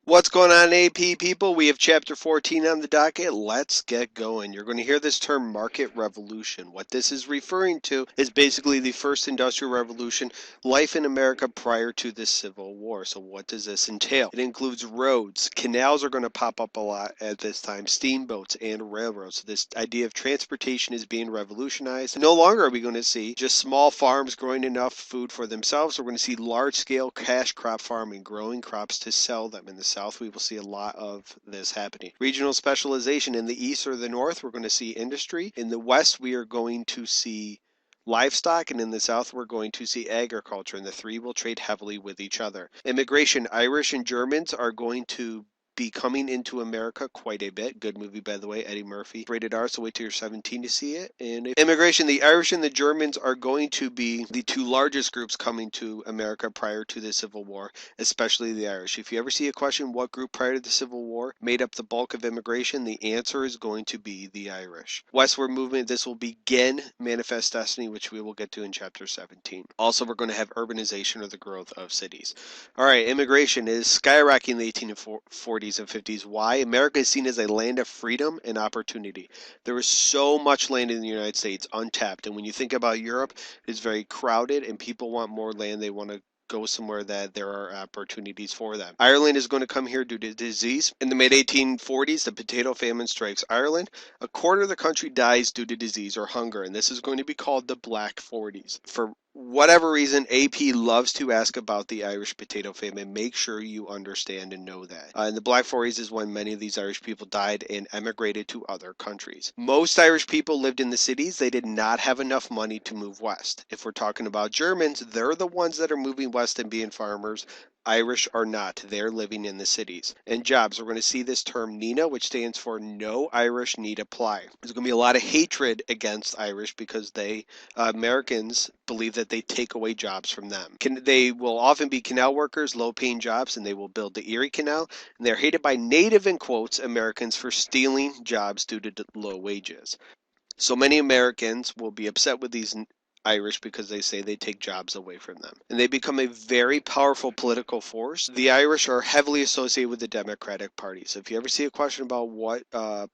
What's going on, AP people? We have chapter 14 on the docket. Let's get going. You're going to hear this term market revolution. What this is referring to is basically the first industrial revolution, life in America prior to the Civil War. So, what does this entail? It includes roads. Canals are going to pop up a lot at this time, steamboats and railroads. So, this idea of transportation is being revolutionized. No longer are we going to see just small farms growing enough food for themselves. We're going to see large scale cash crop farming, growing crops to sell them. In the South, we will see a lot of this happening. Regional specialization in the East or the North, we're going to see industry. In the West, we are going to see livestock, and in the South, we're going to see agriculture, and the three will trade heavily with each other. Immigration, Irish and Germans are going to be coming into America quite a bit. Good movie, by the way, Eddie Murphy. Rated R, so wait till you're 17 to see it. And immigration, the Irish and the Germans are going to be the two largest groups coming to America prior to the Civil War, especially the Irish. If you ever see a question, what group prior to the Civil War made up the bulk of immigration, the answer is going to be the Irish. Westward movement, this will begin Manifest Destiny, which we will get to in chapter 17. Also, we're going to have urbanization, or the growth of cities. All right, immigration is skyrocketing in the 1840s and 50s. Why? America is seen as a land of freedom and opportunity. There is so much land in the United States untapped, and when you think about Europe, it's very crowded and people want more land. They want to go somewhere that there are opportunities for them. Ireland is going to come here due to disease. In the mid 1840s, the potato famine strikes Ireland. A quarter of the country dies due to disease or hunger, and this is going to be called the Black 40s. For whatever reason, AP loves to ask about the Irish potato famine. Make sure you understand and know that. And the Black 40s is when many of these Irish people died and emigrated to other countries. Most Irish people lived in the cities. They did not have enough money to move west. If we're talking about Germans, they're the ones that are moving west and being farmers. Irish are not. They're living in the cities. And jobs, we're going to see this term NINA, which stands for No Irish Need Apply. There's going to be a lot of hatred against Irish because Americans believe that they take away jobs from them. They will often be canal workers, low-paying jobs, and they will build the Erie Canal. And they're hated by native, in quotes, Americans for stealing jobs due to low wages. So many Americans will be upset with these Irish because they say they take jobs away from them. And they become a very powerful political force. The Irish are heavily associated with the Democratic Party. So if you ever see a question about what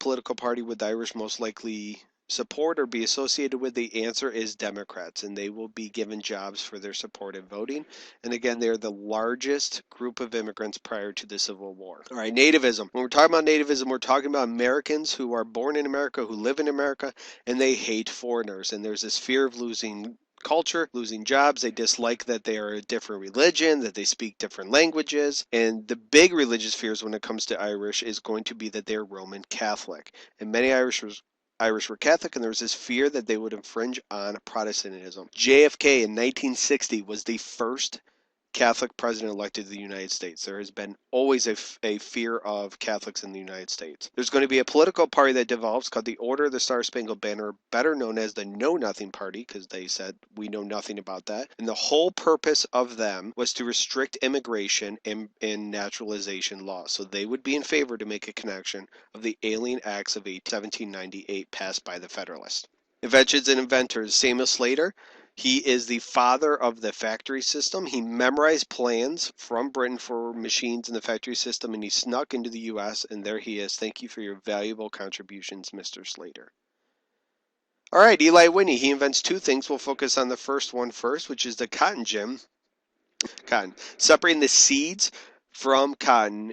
political party would the Irish most likely support or be associated with, the answer is Democrats, and they will be given jobs for their support in voting. And again, they're the largest group of immigrants prior to the Civil War. All right, nativism. When we're talking about nativism, we're talking about Americans who are born in America, who live in America, and they hate foreigners. And there's this fear of losing culture, losing jobs. They dislike that they are a different religion, that they speak different languages. And the big religious fears when it comes to Irish is going to be that they're Roman Catholic. And many Irish were Catholic, and there was this fear that they would infringe on Protestantism. JFK in 1960 was the first Catholic president elected to the United States. There has been always a fear of Catholics in the United States. There's going to be a political party that develops called the Order of the Star Spangled Banner, better known as the Know Nothing Party, because they said we know nothing about that. And the whole purpose of them was to restrict immigration and naturalization laws. So they would be in favor to make a connection of the Alien Acts of 1798 passed by the Federalists. Inventions and inventors. Samuel Slater, he is the father of the factory system. He memorized plans from Britain for machines in the factory system, and he snuck into the U.S., and there he is. Thank you for your valuable contributions, Mr. Slater. All right, Eli Whitney, he invents two things. We'll focus on the first one first, which is the cotton gin. Cotton. Separating the seeds from cotton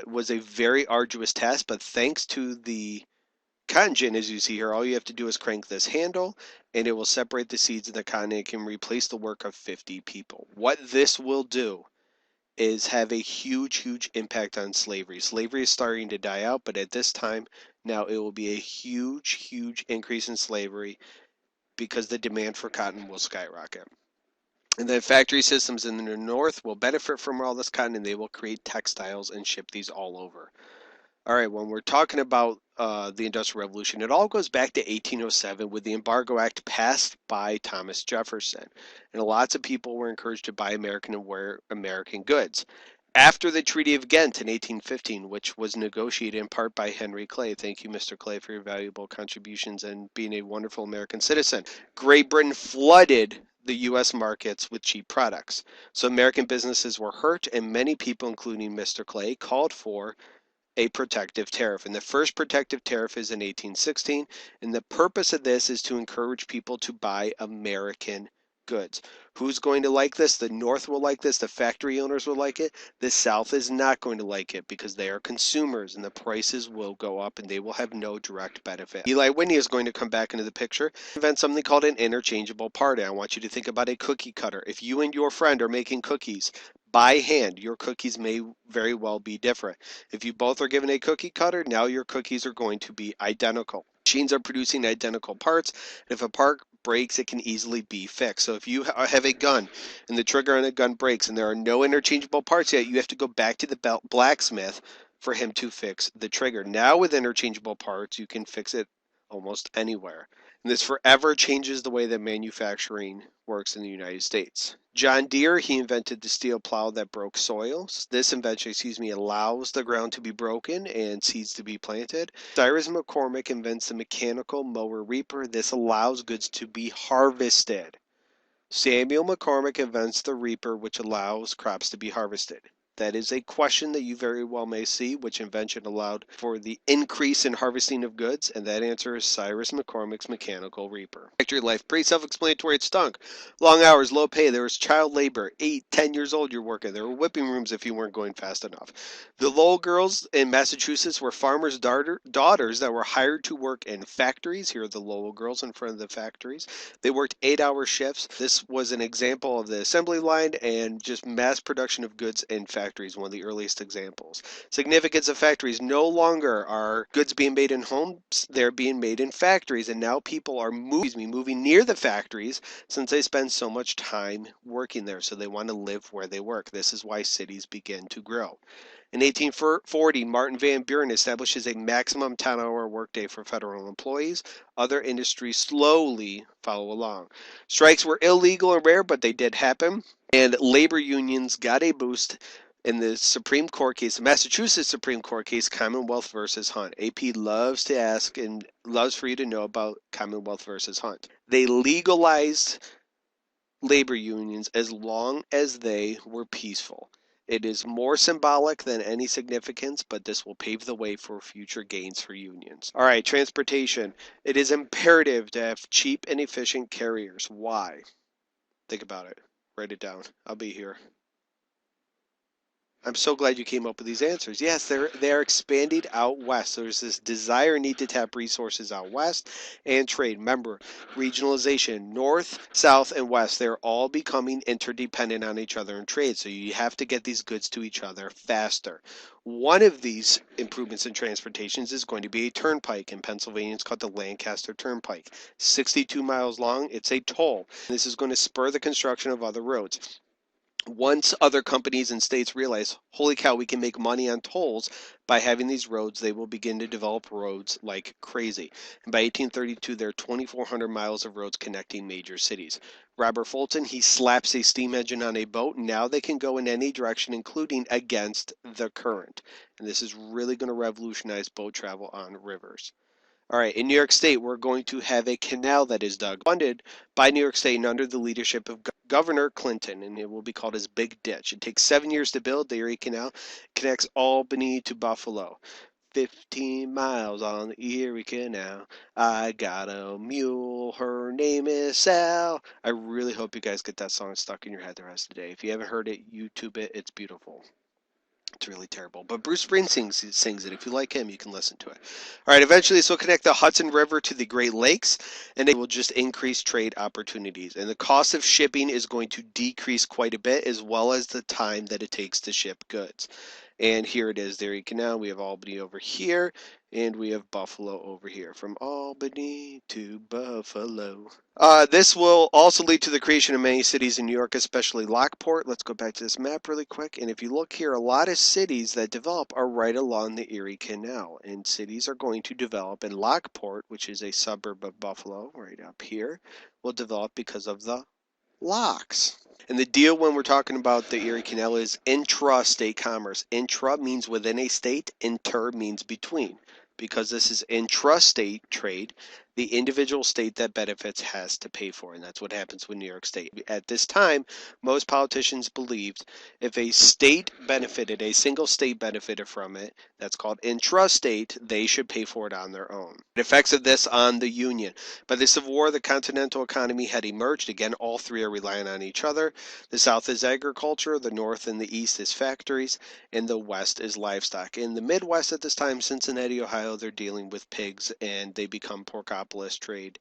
was a very arduous task, but thanks to the cotton gin, as you see here, all you have to do is crank this handle and it will separate the seeds of the cotton. It can replace the work of 50 people. What this will do is have a huge impact on slavery. Slavery is starting to die out, but at this time now it will be a huge increase in slavery because the demand for cotton will skyrocket. And then factory systems in the north will benefit from all this cotton, and they will create textiles and ship these all over. All right, when we're talking about the Industrial Revolution, it all goes back to 1807 with the Embargo Act passed by Thomas Jefferson. And lots of people were encouraged to buy American and wear American goods. After the Treaty of Ghent in 1815, which was negotiated in part by Henry Clay, thank you, Mr. Clay, for your valuable contributions and being a wonderful American citizen, Great Britain flooded the U.S. markets with cheap products. So American businesses were hurt, and many people, including Mr. Clay, called for a protective tariff. And the first protective tariff is in 1816. And the purpose of this is to encourage people to buy American goods. Who's going to like this? The North will like this. The factory owners will like it. The South is not going to like it because they are consumers and the prices will go up and they will have no direct benefit. Eli Whitney is going to come back into the picture, invent something called an interchangeable part. I want you to think about a cookie cutter. If you and your friend are making cookies by hand, your cookies may very well be different. If you both are given a cookie cutter, now your cookies are going to be identical. Machines are producing identical parts. If a part breaks, it can easily be fixed. So if you have a gun and the trigger on a gun breaks and there are no interchangeable parts yet, you have to go back to the blacksmith for him to fix the trigger. Now with interchangeable parts, you can fix it almost anywhere. And this forever changes the way that manufacturing works in the United States. John Deere, he invented the steel plow that broke soil. This invention, allows the ground to be broken and seeds to be planted. Cyrus McCormick invents the mechanical mower reaper. This allows goods to be harvested. Samuel McCormick invents the reaper, which allows crops to be harvested. That is a question that you very well may see. Which invention allowed for the increase in harvesting of goods? And that answer is Cyrus McCormick's mechanical reaper. Factory life, pretty self-explanatory. It stunk. Long hours, low pay. There was child labor. 8, 10 years old you're working. There were whipping rooms if you weren't going fast enough. The Lowell girls in Massachusetts were farmers' daughters that were hired to work in factories. Here are the Lowell girls in front of the factories. They worked 8-hour shifts. This was an example of the assembly line and just mass production of goods in factories, one of the earliest examples. Significance of factories: no longer are goods being made in homes, they're being made in factories, and now people are moving near the factories since they spend so much time working there, so they want to live where they work. This is why cities begin to grow. In 1840, Martin Van Buren establishes a maximum 10-hour workday for federal employees. Other industries slowly follow along. Strikes were illegal and rare, but they did happen, and labor unions got a boost in the Supreme Court case, the Massachusetts Supreme Court case, Commonwealth versus Hunt. AP loves to ask and loves for you to know about Commonwealth versus Hunt. They legalized labor unions as long as they were peaceful. It is more symbolic than any significance, but this will pave the way for future gains for unions. All right, transportation. It is imperative to have cheap and efficient carriers. Why? Think about it. Write it down. I'll be here. I'm so glad you came up with these answers. Yes, they're expanding out west. So there's this desire need to tap resources out west and trade. Remember, regionalization, north, south, and west, they're all becoming interdependent on each other in trade. So you have to get these goods to each other faster. One of these improvements in transportations is going to be a turnpike. In Pennsylvania, it's called the Lancaster Turnpike. 62 miles long. It's a toll. This is going to spur the construction of other roads. Once other companies and states realize, holy cow, we can make money on tolls by having these roads, they will begin to develop roads like crazy. And by 1832, there are 2,400 miles of roads connecting major cities. Robert Fulton, he slaps a steam engine on a boat. Now they can go in any direction, including against the current. And this is really going to revolutionize boat travel on rivers. All right, in New York State, we're going to have a canal that is dug, funded by New York State and under the leadership of Governor Clinton, and it will be called his Big Ditch. It takes 7 years to build. The Erie Canal it connects Albany to Buffalo. 15 miles on the Erie Canal. I got a mule, her name is Sal. I really hope you guys get that song stuck in your head the rest of the day. If you haven't heard it, YouTube it. It's beautiful. It's really terrible. But Bruce Springsteen sings it. If you like him, you can listen to it. All right, eventually this will connect the Hudson River to the Great Lakes, and it will just increase trade opportunities. And the cost of shipping is going to decrease quite a bit, as well as the time that it takes to ship goods. And here it is, there you can now. We have Albany over here, and we have Buffalo over here. From Albany to Buffalo. This will also lead to the creation of many cities in New York, especially Lockport. Let's go back to this map really quick. And if you look here, a lot of cities that develop are right along the Erie Canal. And cities are going to develop. And Lockport, which is a suburb of Buffalo, right up here, will develop because of the locks. And the deal when we're talking about the Erie Canal is intra-state commerce. Intra means within a state, inter means between. Because this is intra-state trade, the individual state that benefits has to pay for, and that's what happens with New York State. At this time, most politicians believed if a state benefited, a single state benefited from it, that's called intrastate, they should pay for it on their own. The effects of this on the Union. By the Civil War, the continental economy had emerged. Again, all three are relying on each other. The South is agriculture, the North and the East is factories, and the West is livestock. In the Midwest at this time, Cincinnati, Ohio, they're dealing with pigs, and they become porkopolis trade.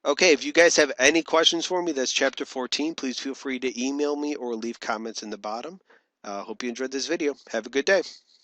Okay, if you guys have any questions for me, that's chapter 14. Please feel free to email me or leave comments in the bottom. Hope you enjoyed this video. Have a good day.